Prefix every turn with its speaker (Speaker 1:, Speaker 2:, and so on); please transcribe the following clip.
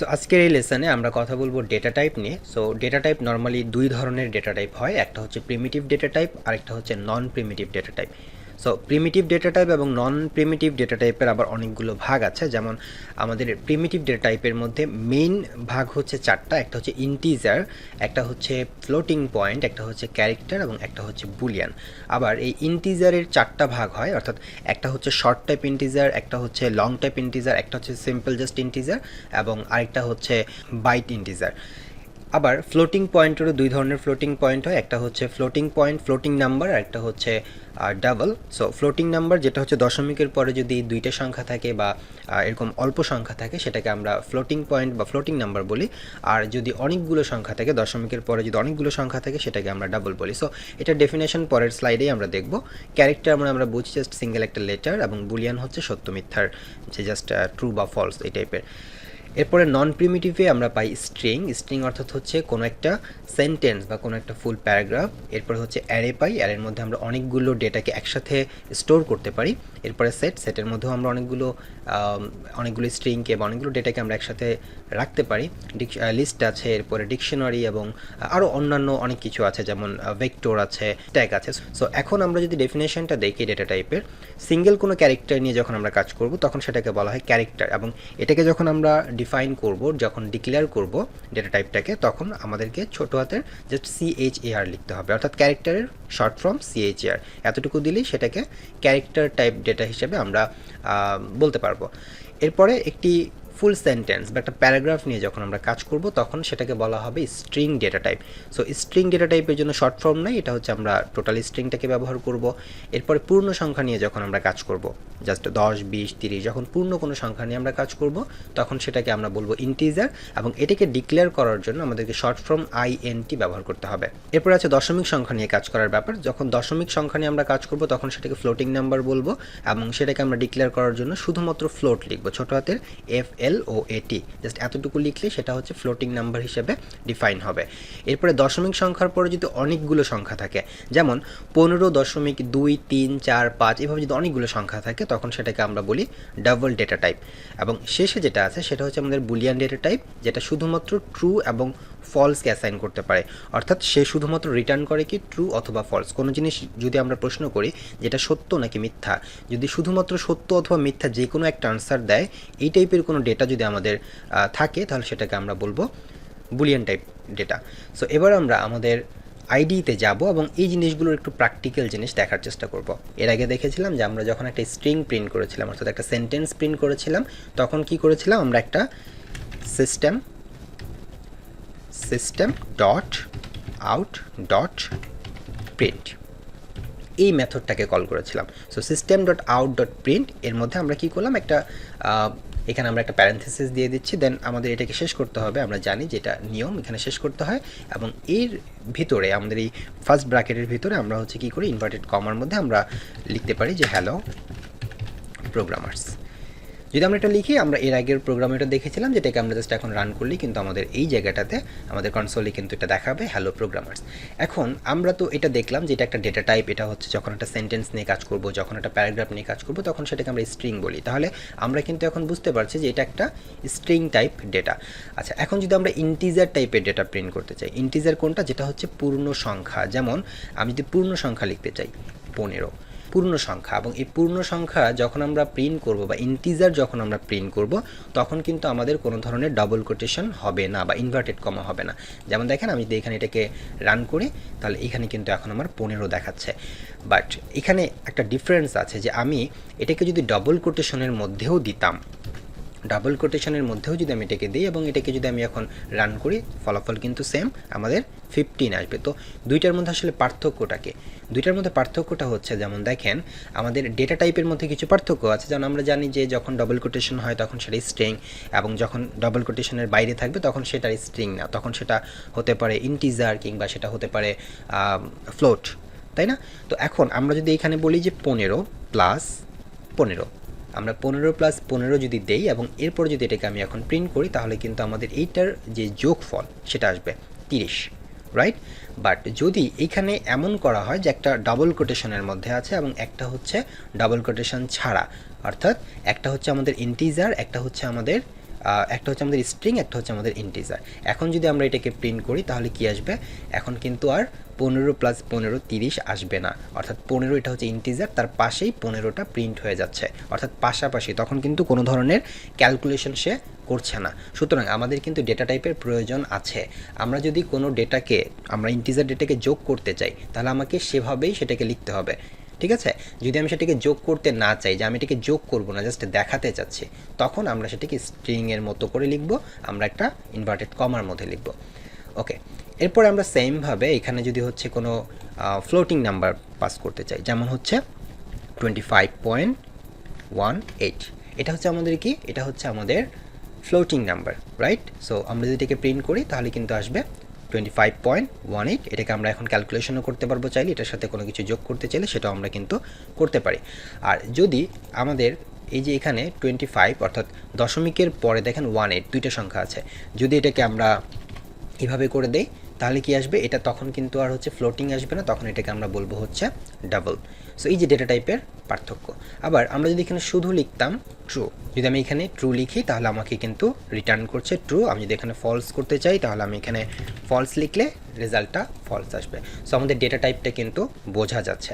Speaker 1: So আজকের এই লেসনে আমরা কথা বলবো ডেটা টাইপ নিয়ে। সো ডেটা টাইপ নর্মালি দুই ধরনের ডেটা টাইপ হয়, একটা হচ্ছে প্রিমিটিভ ডেটা টাইপ আর একটা হচ্ছে non primitive data type. So primitive data type এবং নন প্রিমিটিভ ডেটা টাইপের আবার অনেকগুলো ভাগ আছে। যেমন আমাদের প্রিমিটিভ ডেটা টাইপের মধ্যে মেইন ভাগ হচ্ছে চারটা, একটা হচ্ছে ইন্টিজার, একটা হচ্ছে ফ্লোটিং পয়েন্ট, একটা হচ্ছে ক্যারেক্টার এবং একটা হচ্ছে বুলিয়ান। আবার এই ইন্টিজারের চারটা ভাগ হয়, অর্থাৎ একটা হচ্ছে শর্ট টাইপ ইন্টিজার, একটা হচ্ছে লং টাইপ ইন্টিজার, একটা হচ্ছে সিম্পল জাস্ট ইন্টিজার এবং আরেকটা হচ্ছে বাইট ইন্টিজার। আবার ফ্লোটিং পয়েন্টেরও দুই ধরনের ফ্লোটিং পয়েন্ট হয়, একটা হচ্ছে ফ্লোটিং পয়েন্ট ফ্লোটিং নাম্বার, আর একটা হচ্ছে ডাবল। সো ফ্লোটিং নাম্বার যেটা হচ্ছে দশমিকের পরে যদি দুইটা সংখ্যা থাকে বা এরকম অল্প সংখ্যা থাকে সেটাকে আমরা ফ্লোটিং পয়েন্ট বা ফ্লোটিং নাম্বার বলি। আর যদি অনেকগুলো সংখ্যা থাকে, দশমিকের পরে যদি অনেকগুলো সংখ্যা থাকে সেটাকে আমরা ডাবল বলি। সো এটার ডেফিনেশন পরের স্লাইডেই আমরা দেখব। ক্যারেক্টার মানে আমরা বুঝি জাস্ট সিঙ্গেল একটা লেটার, এবং বুলিয়ান হচ্ছে সত্য মিথ্যার, যে জাস্ট ট্রু বা ফলস এই টাইপের। এরপরে নন প্রিমিটিভে আমরা পাই স্ট্রিং। স্ট্রিং অর্থাৎ হচ্ছে কোনো একটা সেন্টেন্স বা কোনো একটা ফুল প্যারাগ্রাফ। এরপরে হচ্ছে অ্যারে পাই, অ্যারের মধ্যে আমরা অনেকগুলো ডেটাকে একসাথে স্টোর করতে পারি। এরপরে সেটের মধ্যেও আমরা অনেকগুলো স্ট্রিংকে বা অনেকগুলো ডেটাকে আমরা একসাথে রাখতে পারি। লিস্ট আছে, এরপরে ডিকশনারি এবং আরও অন্যান্য অনেক কিছু আছে, যেমন ভেক্টর আছে, ট্যাগ আছে। সো এখন আমরা যদি ডেফিনেশনটা দেখি ডেটা টাইপের, সিঙ্গেল কোনো ক্যারেক্টার নিয়ে যখন আমরা কাজ করব তখন সেটাকে বলা হয় ক্যারেক্টার, এবং এটাকে যখন আমরা ডিফাইন করব, যখন ডিক্লেয়ার করব ডেটা টাইপটাকে, তখন আমাদেরকে ছোটো হাতের জাস্ট CHAR লিখতে হবে, অর্থাৎ ক্যারেক্টারের শর্ট ফর্ম CHAR। এতটুকু দিলেই সেটাকে ক্যারেক্টার টাইপ ডেটা হিসেবে আমরা বলতে পারবো। এরপরে একটি ফুল সেন্টেন্স বা একটা প্যারাগ্রাফ নিয়ে যখন আমরা কাজ করব তখন সেটাকে বলা হবে string data type. So string data টাইপের জন্য শর্ট ফর্ম নাই, এটা হচ্ছে আমরা টোটাল স্ট্রিংটাকে ব্যবহার করব। এরপরে পূর্ণ সংখ্যা নিয়ে যখন আমরা কাজ করব, জাস্ট 10, 20, 30, যখন পূর্ণ কোনো সংখ্যা নিয়ে আমরা কাজ করব তখন সেটাকে আমরা বলবো ইন্টিজার, এবং এটাকে ডিক্লেয়ার করার জন্য আমাদেরকে শর্ট ফর্ম INT ব্যবহার করতে হবে। এরপরে আছে দশমিক সংখ্যা নিয়ে কাজ করার ব্যাপার। যখন দশমিক সংখ্যা নিয়ে আমরা কাজ করব তখন সেটাকে ফ্লোটিং নাম্বার বলবো, এবং সেটাকে আমরা ডিক্লেয়ার করার জন্য শুধুমাত্র ফ্লোট লিখবো, ছোটো হাতের FLOAT, জাস্ট এতটুকু লিখলে সেটা হচ্ছে ফ্লোটিং নাম্বার হিসেবে ডিফাইন হবে। এরপরে দশমিক সংখ্যার পরে যদি অনেকগুলো সংখ্যা থাকে, যেমন 15.2, 3, 4, 5, এভাবে যদি অনেকগুলো সংখ্যা থাকে তখন সেটাকে আমরা বলি ডাবল ডেটা টাইপ। এবং শেষে যেটা আছে সেটা হচ্ছে আমাদের বুলিয়ান ডেটা টাইপ, যেটা শুধুমাত্র ট্রু এবং ফলসকে অ্যাসাইন করতে পারে, অর্থাৎ সে শুধুমাত্র রিটার্ন করে কি ট্রু অথবা ফলস। কোনো জিনিস যদি আমরা প্রশ্ন করি যেটা সত্য নাকি মিথ্যা, যদি শুধুমাত্র সত্য অথবা মিথ্যা যে কোনো একটা আনসার দেয়, এই টাইপের কোনো ডেটা যদি আমাদের থাকে তাহলে সেটাকে আমরা বলবো বুলিয়ান টাইপ ডেটা। সো এবার আমরা আমাদের আইডিতে যাব এবং এই জিনিসগুলোর একটু প্র্যাকটিক্যাল জিনিস দেখার চেষ্টা করব। এর আগে দেখেছিলাম যে আমরা যখন একটা স্ট্রিং প্রিন্ট করেছিলাম, অর্থাৎ একটা সেন্টেন্স প্রিন্ট করেছিলাম, তখন কি করেছিলাম আমরা একটা system dot out dot print এই মেথডটাকে কল করেছিলাম। So system dot out dot print এর মধ্যে আমরা কি করলাম, একটা এখানে আমরা একটা প্যারেন্থেসিস দিয়ে দিচ্ছি, দেন আমাদের এটাকে শেষ করতে হবে। আমরা জানি যেটা নিয়ম, এখানে শেষ করতে হয়, এবং এর ভিতরে আমাদের এই ফার্স্ট ব্র্যাকেটের ভিতরে আমরা হচ্ছে কি করি, ইনভার্টেড কমার মধ্যে আমরা লিখতে পারি যে হ্যালো প্রোগ্রামার্স। যদি আমরা এটা লিখি, আমরা এর আগের প্রোগ্রামে এটা দেখেছিলাম, যেটাকে আমরা জাস্ট এখন রান করলি কিন্তু আমাদের এই জায়গাটাতে আমাদের কনসোলে কিন্তু এটা দেখাবে হ্যালো প্রোগ্রামার্স। এখন আমরা তো এটা দেখলাম যে এটা একটা ডেটা টাইপ, এটা হচ্ছে যখন একটা সেন্টেন্স নিয়ে কাজ করব, যখন একটা প্যারাগ্রাফ নিয়ে কাজ করব তখন সেটাকে আমরা স্ট্রিং বলি। তাহলে আমরা কিন্তু এখন বুঝতে পারছি যে এটা একটা স্ট্রিং টাইপ ডেটা। আচ্ছা, এখন যদি আমরা ইন্টিজার টাইপের ডেটা প্রিন্ট করতে চাই, ইন্টিজার কোনটা, যেটা হচ্ছে পূর্ণ সংখ্যা। যেমন আমি যদি পূর্ণ সংখ্যা লিখতে চাই 15 পূর্ণ সংখ্যা, এবং এই পূর্ণ সংখ্যা যখন আমরা প্রিন্ট করব বা ইন্টিজার যখন আমরা প্রিন্ট করব তখন কিন্তু আমাদের কোনো ধরনের ডাবল কোটেশন হবে না বা ইনভার্টেড কমা হবে না। যেমন দেখেন আমি যদি এখানে এটাকে রান করি তাহলে এখানে কিন্তু এখন আমার 15 দেখাচ্ছে। বাট এখানে একটা ডিফারেন্স আছে, যে আমি এটাকে যদি ডাবল কোটেশনের মধ্যেও দিতাম, ডাবল কোটেশনের মধ্যেও যদি আমি এটাকে দিই এবং এটাকে যদি আমি এখন রান করি, ফলাফল কিন্তু সেম, আমাদের 15 আসবে। তো দুইটার মধ্যে আসলে পার্থক্যটাকে, দুইটার মধ্যে পার্থক্যটা হচ্ছে, যেমন দেখেন আমাদের ডেটা টাইপের মধ্যে কিছু পার্থক্য আছে। যেমন আমরা জানি যে যখন ডাবল কোটেশন হয় তখন সেটা স্ট্রিং, এবং যখন ডাবল কোটেশনের বাইরে থাকবে তখন সেটা স্ট্রিং না, তখন সেটা হতে পারে ইন্টিজার কিংবা সেটা হতে পারে ফ্লোট, তাই না? তো এখন আমরা যদি এখানে বলি যে 15 প্লাস 15, আমরা 15 প্লাস 15 যদি দেই এবং এরপর যদি এটাকে আমি এখন প্রিন্ট করি তাহলে কিন্তু আমাদের এইটার যে যোগফল সেটা আসবে 30, রাইট? বাট যদি এখানে এমন করা হয় যে একটা ডাবল কোটেশনের মধ্যে আছে এবং একটা হচ্ছে ডাবল কোটেশন ছাড়া, অর্থাৎ একটা হচ্ছে আমাদের ইন্টিজার, একটা হচ্ছে আমাদের একটা হচ্ছে আমাদের স্ট্রিং, একটা হচ্ছে আমাদের ইন্টিজার। এখন যদি আমরা এটাকে প্রিন্ট করি তাহলে কি আসবে, এখন কিন্তু আর 15 + 15 30 আসবে না, অর্থাৎ 15 এটা হচ্ছে ইন্টিজার, তার পাশেই 15টা প্রিন্ট হয়ে যাচ্ছে, অর্থাৎ পাশাপাশি, তখন কিন্তু কোনো ধরনের ক্যালকুলেশন সে করছে না। সুতরাং আমাদের কিন্তু ডেটা টাইপের প্রয়োজন আছে। আমরা যদি কোনো ডেটাকে, আমরা ইন্টিজার ডেটাকে যোগ করতে চাই তাহলে আমাকে সেভাবেই সেটাকে লিখতে হবে, ঠিক আছে। যদি আমি সেটাকে যোগ করতে না চাই, যে আমি এটাকে যোগ করব না, জাস্ট দেখাতে চাচ্ছি, তখন আমরা সেটাকে স্ট্রিংয়ের মতো করে লিখব, আমরা একটা ইনভার্টেড কমার মধ্যে লিখব। ওকে, এরপরে আমরা সেমভাবে এখানে যদি হচ্ছে কোনো ফ্লোটিং নাম্বার পাস করতে চাই, যেমন হচ্ছে 25.18, এটা হচ্ছে আমাদের কি, এটা হচ্ছে আমাদের ফ্লোটিং নাম্বার, রাইট। সো আমরা যদি এটাকে প্রিন্ট করি তাহলে কিন্তু আসবে 25.18। এটাকে আমরা এখন ক্যালকুলেশনও করতে পারবো চাইলে, এটার সাথে কোনো কিছু যোগ করতে চাইলে সেটাও আমরা কিন্তু করতে পারি। আর যদি আমাদের এই যে এখানে 25 অর্থাৎ দশমিকের পরে দেখেন 18 দুইটা সংখ্যা আছে, যদি এটাকে আমরা এভাবে করে দেই তাহলে কি আসবে, এটা তখন কিন্তু আর হচ্ছে ফ্লোটিং আসবে না, তখন এটাকে আমরা বলবো হচ্ছে ডাবল। সো এই যে ডেটা টাইপের পার্থক্য। আবার আমরা যদি এখানে শুধু লিখতাম ট্রু, যদি আমি এখানে ট্রু লিখি তাহলে আমাকে কিন্তু রিটার্ন করছে ট্রু। আমি যদি এখানে ফলস করতে চাই তাহলে আমি এখানে ফলস লিখলে রেজাল্টটা ফলস আসবে। সো আমাদের ডেটা টাইপটা কিন্তু বোঝা যাচ্ছে।